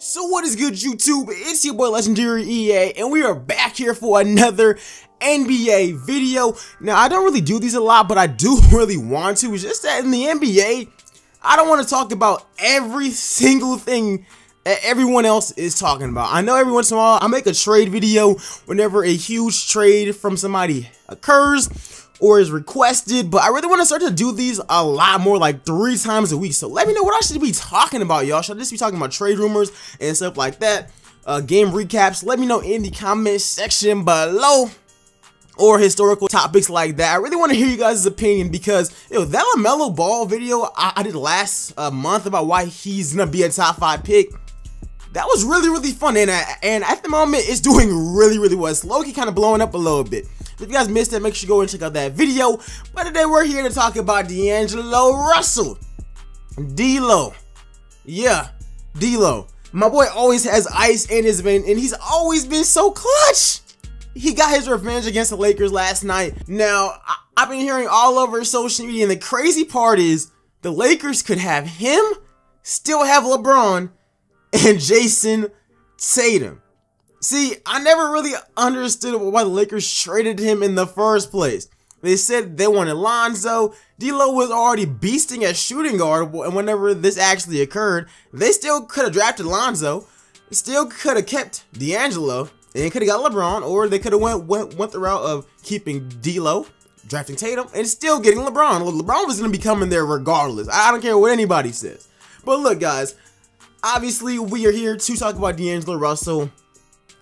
So what is good, YouTube? It's your boy LegendaryEA, and we are back here for another NBA video. Now, I don't really do these a lot, but I do really want to. It's just that in the NBA, I don't want to talk about every single thing that everyone else is talking about. I know every once in a while I make a trade video whenever a huge trade from somebody occurs or is requested, but I really want to start to do these a lot more, like 3 times a week. So let me know what I should be talking about, y'all. Should I just be talking about trade rumors and stuff like that? Game recaps? Let me know in the comment section below, or historical topics like that. I really want to hear you guys' opinion because, yo, that LaMelo Ball video I did last month about why he's gonna be a top 5 pick, that was really fun, and at the moment it's doing really well. It's low-key kind of blowing up a little bit. If you guys missed it, make sure you go and check out that video. But today we're here to talk about D'Angelo Russell. D-Lo. Yeah, D-Lo. My boy always has ice in his vein, and he's always been so clutch. He got his revenge against the Lakers last night. Now, I've been hearing all over social media, and the crazy part is the Lakers could have him, still have LeBron, and Jason Tatum. See, I never really understood why the Lakers traded him in the first place. They said they wanted Lonzo. D'Lo was already beasting at shooting guard, and whenever this actually occurred, they still could have drafted Lonzo, still could have kept D'Angelo, and could have got LeBron, or they could have went the route of keeping D'Lo, drafting Tatum, and still getting LeBron. LeBron was going to be coming there regardless. I don't care what anybody says. But look, guys, obviously we are here to talk about D'Angelo Russell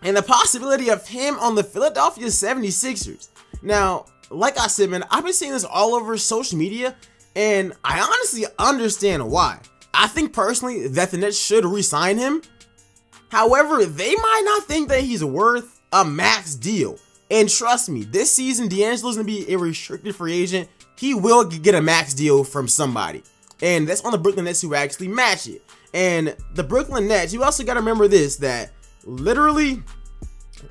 and the possibility of him on the Philadelphia 76ers. Now, like I said, man, I've been seeing this all over social media, and I honestly understand why. I think personally that the Nets should re-sign him. However, they might not think that he's worth a max deal. And trust me, this season, D'Angelo's going to be a restricted free agent. He will get a max deal from somebody. And that's on the Brookyln Nets who actually match it. And the Brookyln Nets, you also got to remember this, that literally,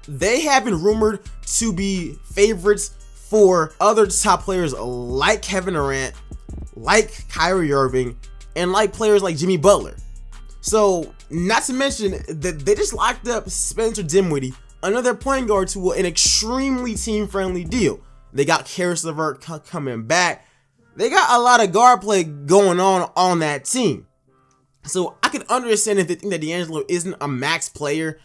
they have been rumored to be favorites for other top players like Kevin Durant, like Kyrie Irving, and like players like Jimmy Butler. So, not to mention that they just locked up Spencer Dinwiddie, another point guard, to an extremely team-friendly deal. They got Karis LeVert coming back. They got a lot of guard play going on that team. So I can understand if they think that D'Angelo isn't a max player,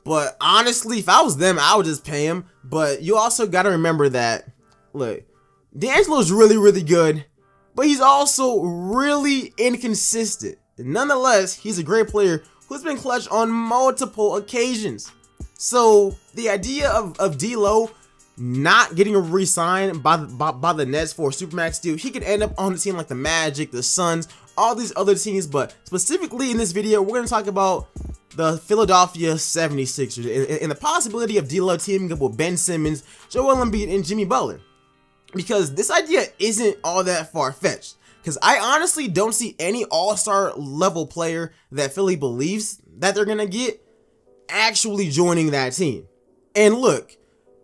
but honestly, if I was them, I would just pay him. But you also got to remember that, look, D'Angelo's really good, but he's also really inconsistent. Nonetheless, he's a great player who's been clutch on multiple occasions. So the idea of D'Lo not getting re-signed by the Nets for a supermax deal, he could end up on a team like the Magic, the Suns, all these other teams. But specifically in this video, we're going to talk about the Philadelphia 76ers and the possibility of D'Lo teaming up with Ben Simmons, Joel Embiid, and Jimmy Butler. Because this idea isn't all that far-fetched. Because I honestly don't see any all-star level player that Philly believes that they're going to get actually joining that team. And look,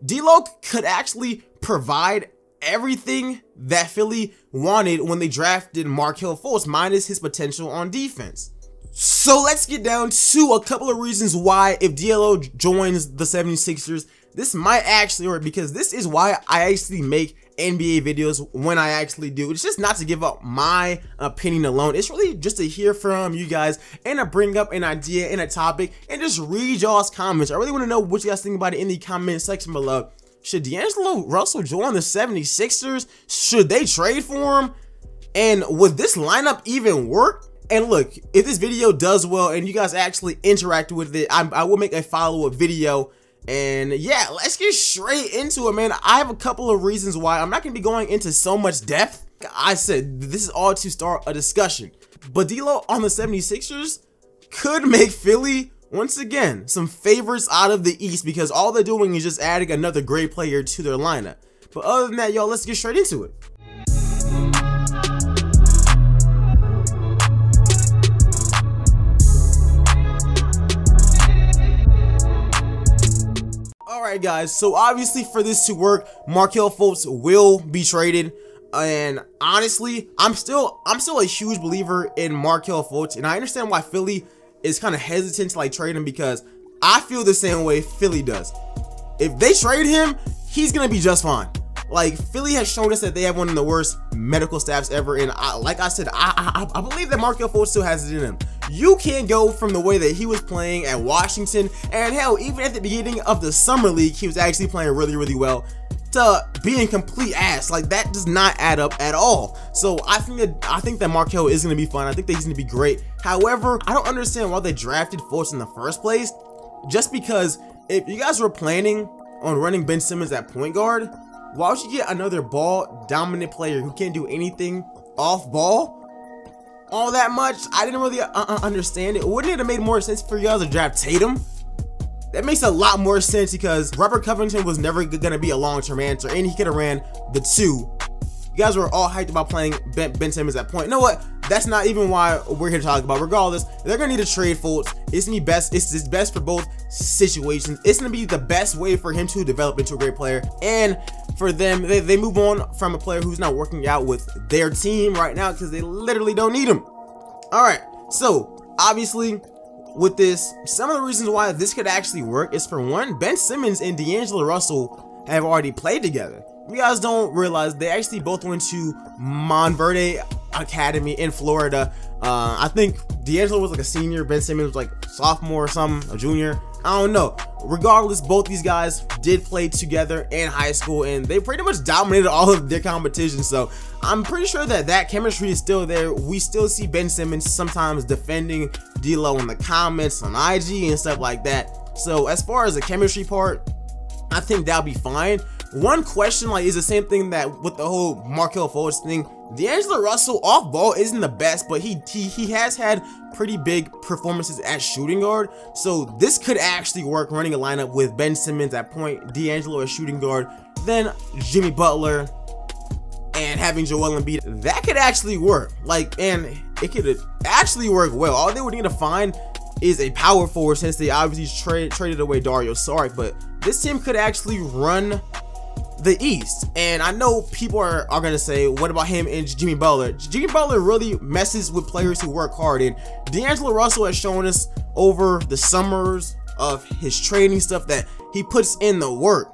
D'Lo could actually provide everything that Philly wanted when they drafted Markelle Fultz, minus his potential on defense. So let's get down to a couple of reasons why if D'Lo joins the 76ers, this might actually work, because this is why I actually make NBA videos when I actually do. It's just not to give up my opinion alone. It's really just to hear from you guys and to bring up an idea and a topic and just read y'all's comments. I really want to know what you guys think about it in the comment section below. Should D'Angelo Russell join the 76ers? Should they trade for him? And would this lineup even work? And look, if this video does well and you guys actually interact with it, I will make a follow-up video. And yeah, let's get straight into it, man. I have a couple of reasons why. I'm not going to be going into so much depth. I said this is all to start a discussion. But D'Lo on the 76ers could make Philly, once again, some favorites out of the East, because all they're doing is just adding another great player to their lineup. But other than that, y'all, let's get straight into it. Alright guys, so obviously for this to work, Markelle Fultz will be traded. And honestly, I'm still a huge believer in Markelle Fultz, and I understand why Philly is kind of hesitant to like trade him, because I feel the same way Philly does. If they trade him, he's gonna be just fine. Like, Philly has shown us that they have one of the worst medical staffs ever, and like I said, I believe that Markelle Fultz still has it in him. You can't go from the way that he was playing at Washington, and hell, even at the beginning of the summer league, he was actually playing really well, to being complete ass. Like, that does not add up at all. So I think that Markelle is gonna be fun. I think that he's gonna be great. However, I don't understand why they drafted Fultz in the first place. Just because if you guys were planning on running Ben Simmons at point guard, why would you get another ball dominant player who can't do anything off ball all that much? I didn't really understand it. Wouldn't it have made more sense for you guys to draft Tatum? That makes a lot more sense, because Robert Covington was never gonna be a long-term answer, and he could have ran the 2. You guys were all hyped about playing Ben Simmons at point. You know what? That's not even why we're here to talk about. Regardless, they're gonna need to trade Fultz. It's gonna be best. It's best for both situations. It's gonna be the best way for him to develop into a great player, and for them, they move on from a player who's not working out with their team right now, because they literally don't need him. All right, so obviously with this, some of the reasons why this could actually work is, for one, Ben Simmons and D'Angelo Russell have already played together. You guys don't realize they actually both went to Montverde Academy in Florida. I think D'Angelo was like a senior, Ben Simmons was like sophomore or something, a junior. I don't know. Regardless, both these guys did play together in high school, and they pretty much dominated all of their competition. So I'm pretty sure that chemistry is still there. We still see Ben Simmons sometimes defending D'Lo in the comments on IG and stuff like that. So as far as the chemistry part, I think that'll be fine. One question is the same thing that with the whole Markelle Fultz thing. D'Angelo Russell off ball isn't the best, but he has had pretty big performances at shooting guard. So this could actually work, running a lineup with Ben Simmons at point, D'Angelo at shooting guard, then Jimmy Butler, and having Joel Embiid. That could actually work. And it could actually work well. All they would need to find is a power forward, since they obviously traded away Dario Saric. But this team could actually run the East. And I know people are gonna say, what about him and Jimmy Butler? Jimmy Butler really messes with players who work hard, and D'Angelo Russell has shown us over the summers of his training stuff that he puts in the work.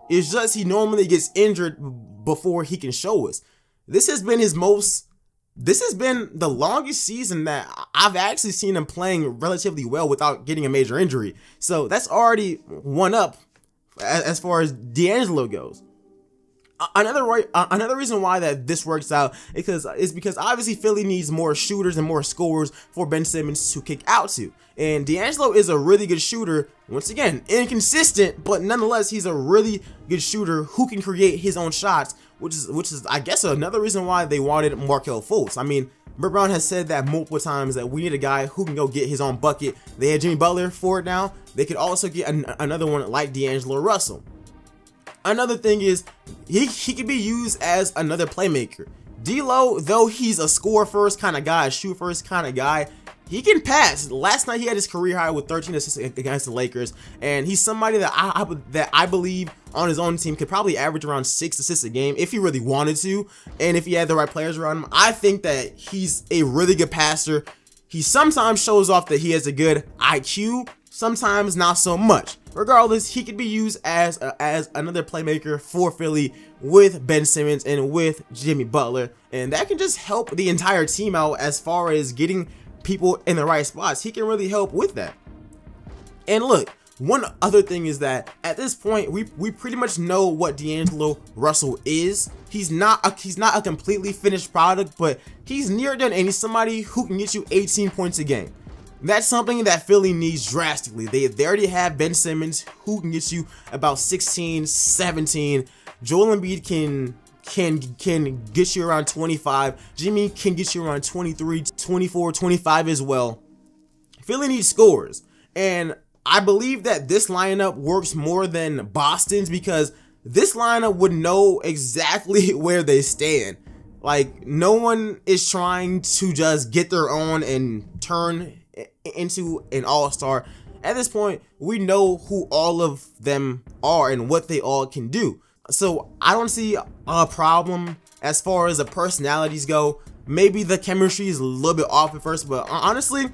It's just he normally gets injured before he can show us. This has been the longest season that I've actually seen him playing relatively well without getting a major injury. So that's already one up as far as D'Angelo goes. Another reason why that this works out is because obviously Philly needs more shooters and more scorers for Ben Simmons to kick out to. And D'Angelo is a really good shooter. Once again, inconsistent, but nonetheless, he's a really good shooter who can create his own shots, which is I guess another reason why they wanted Markelle Fultz. I mean, Brett Brown has said that multiple times, that we need a guy who can go get his own bucket. They had Jimmy Butler for it now. They could also get another one like D'Angelo Russell. Another thing is he could be used as another playmaker. D'Lo, though he's a score first kind of guy, a shoot first kind of guy, he can pass. Last night he had his career high with 13 assists against the Lakers, and he's somebody that I believe on his own team could probably average around 6 assists a game if he really wanted to, and if he had the right players around him. I think that he's a really good passer. He sometimes shows off that he has a good IQ, sometimes not so much. Regardless, he could be used as another playmaker for Philly with Ben Simmons and with Jimmy Butler, and that can just help the entire team out as far as getting people in the right spots. He can really help with that. And look, one other thing is that at this point we pretty much know what D'Angelo Russell is. He's not a completely finished product, but he's near done, and he's somebody who can get you 18 points a game. That's something that Philly needs drastically. They already have Ben Simmons, who can get you about 16, 17. Joel Embiid can get you around 25. Jimmy can get you around 23, 24, 25 as well. Philly needs scores, and I believe that this lineup works more than Boston's, because this lineup would know exactly where they stand. Like, no one is trying to just get their own and turn into an all-star. At this point, we know who all of them are and what they all can do. So I don't see a problem as far as the personalities go. Maybe the chemistry is a little bit off at first, but honestly,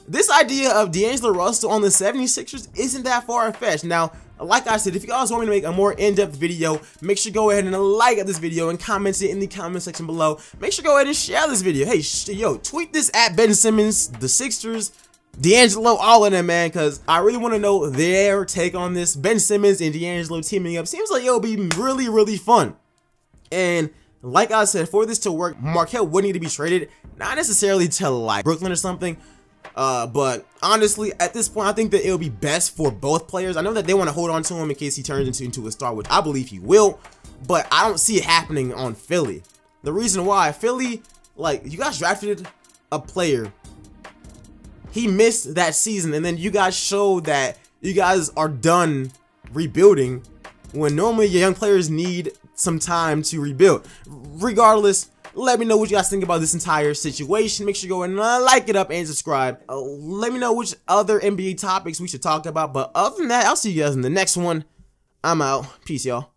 this idea of D'Angelo Russell on the 76ers isn't that far-fetched. Now, like I said, if you guys want me to make a more in-depth video, make sure to go ahead and like this video and comment it in the comment section below. Make sure to go ahead and share this video. Hey, yo, tweet this at Ben Simmons, the Sixers, D'Angelo, all of them, man, because I really want to know their take on this. Ben Simmons and D'Angelo teaming up seems like it'll be really, really fun. And like I said, for this to work, Markelle would need to be traded, not necessarily to like Brooklyn or something. But honestly, at this point, I think that it'll be best for both players. I know that they want to hold on to him in case he turns into a star, which I believe he will, but I don't see it happening on Philly. The reason why, Philly, like, you guys drafted a player, he missed that season, and then you guys showed that you guys are done rebuilding when normally your young players need some time to rebuild. Regardless, let me know what you guys think about this entire situation. Make sure you go and like it up and subscribe. Let me know which other NBA topics we should talk about. But other than that, I'll see you guys in the next one. I'm out. Peace, y'all.